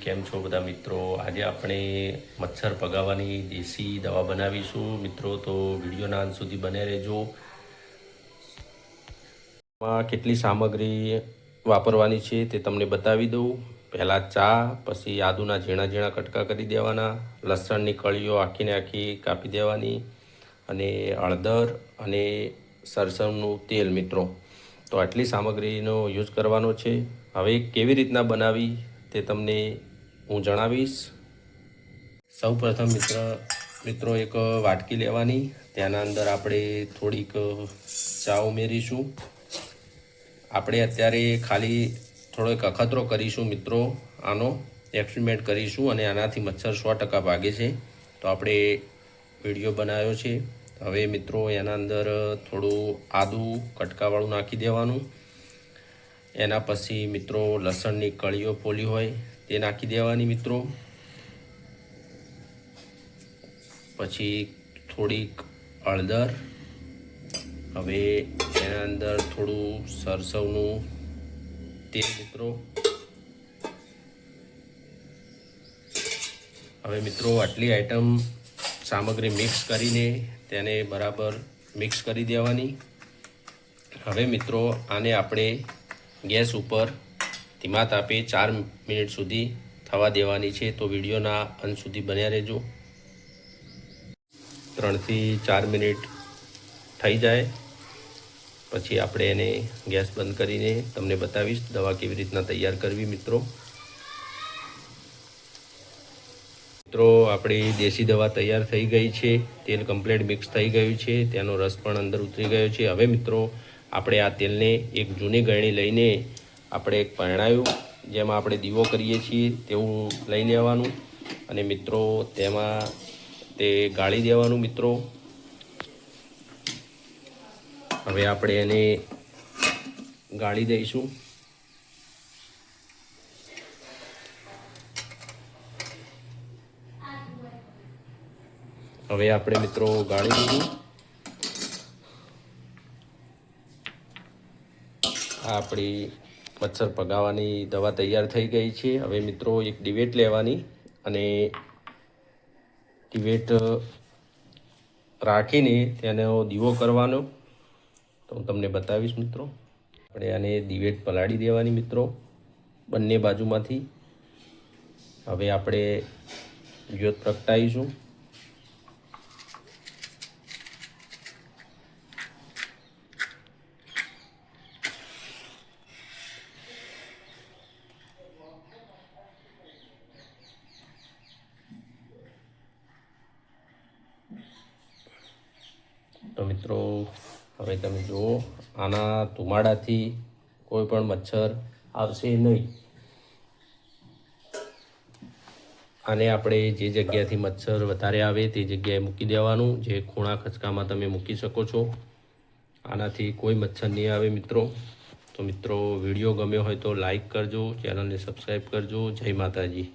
કેમ છો બધા મિત્રો? આજે આપણે મચ્છર ભગાવવાની દેશી દવા બનાવીશું મિત્રો, તો વિડીયોના અંત સુધી બને રહેજો. માં કેટલી સામગ્રી વાપરવાની છે તે તમને બતાવી દઉં. પહેલાં ચા, પછી આદુના ઝીણા ઝીણા કટકા કરી દેવાના, લસણની કળીઓ આખીને આખી કાપી દેવાની, અને હળદર અને સરસવનું તેલ મિત્રો. તો આટલી સામગ્રીનો યુઝ કરવાનો છે. હવે કેવી રીતના બનાવી તે તમને હું જણાવીશ. સૌપ્રથમ મિત્રો એક વાટકી લેવાની, તેના અંદર આપણે થોડીક ચા ઉમેરીશું. આપણે અત્યારે ખાલી થોડોક અખતરો કરીશું મિત્રો, આનો એક્સપેરિમેન્ટ કરીશું અને આનાથી મચ્છર 100% ભાગે છે. તો આપણે વિડીયો બનાવ્યો છે. હવે મિત્રો એના અંદર થોડું આદું કટકાવાળું નાખી દેવાનું. એના પછી મિત્રો લસણની કળીઓ ફોલી હોય તે નાખી દેવાની મિત્રો. પછી થોડીક હળદર, હવે એના અંદર થોડું સરસવનું તેલ મિત્રો. હવે મિત્રો આટલી આઈટમ સામગ્રી મિક્સ કરીને તેને બરાબર મિક્સ કરી દેવાની. હવે મિત્રો આને આપણે ગેસ ઉપર ધીમા તાપે 4 મિનિટ સુધી થવા દેવાની છે. તો વિડીયોના અંત સુધી બન્યા રહેજો. 3 થી 4 મિનિટ થઈ જાય પછી આપણે એને ગેસ બંધ કરીને તમને બતાવીશ દવા કેવી રીતના તૈયાર કરવી મિત્રો. આપણી દેશી દવા તૈયાર થઈ ગઈ છે. તેલ કમ્પ્લીટ મિક્સ થઈ ગયું છે, તેનો રસ પણ અંદર ઉતરી ગયો છે. હવે મિત્રો આપણે આ તેલને એક જૂની ગળણી લઈને આપણે એક પરણાયું જેમાં આપણે દીવો કરીએ છીએ તેવું લઈ લેવાનું, અને મિત્રો તેમાં તે ગાળી દેવાનું મિત્રો. હવે આપણે એને ગાળી દઈશું. હવે આપણે મિત્રો ગાળી દીધું. આ આપણી મચ્છર ભગાવવાની દવા તૈયાર થઈ ગઈ છે. હવે મિત્રો એક ડિવેટ લેવાની અને ડિવેટ રાખીને તેનો દીવો કરવાનો. તો હું તમને બતાવીશ મિત્રો. આપણે આને ડિવેટ પલાળી દેવાની મિત્રો બંને બાજુમાંથી. હવે આપણે જ્યોત પ્રગટાવીશું. તો મિત્રો હવે તમે જુઓ, આના ધુમાડાથી કોઈ પણ મચ્છર આવશે નહીં. આને આપણે જે જગ્યાથી મચ્છર વધારે આવે તે જગ્યાએ મૂકી દેવાનું, જે ખૂણા ખચકામાં તમે મૂકી શકો છો. આનાથી કોઈ મચ્છર નહીં આવે મિત્રો. તો મિત્રો વિડીયો ગમ્યો હોય તો લાઈક કરજો, ચેનલને સબસ્ક્રાઈબ કરજો. જય માતાજી.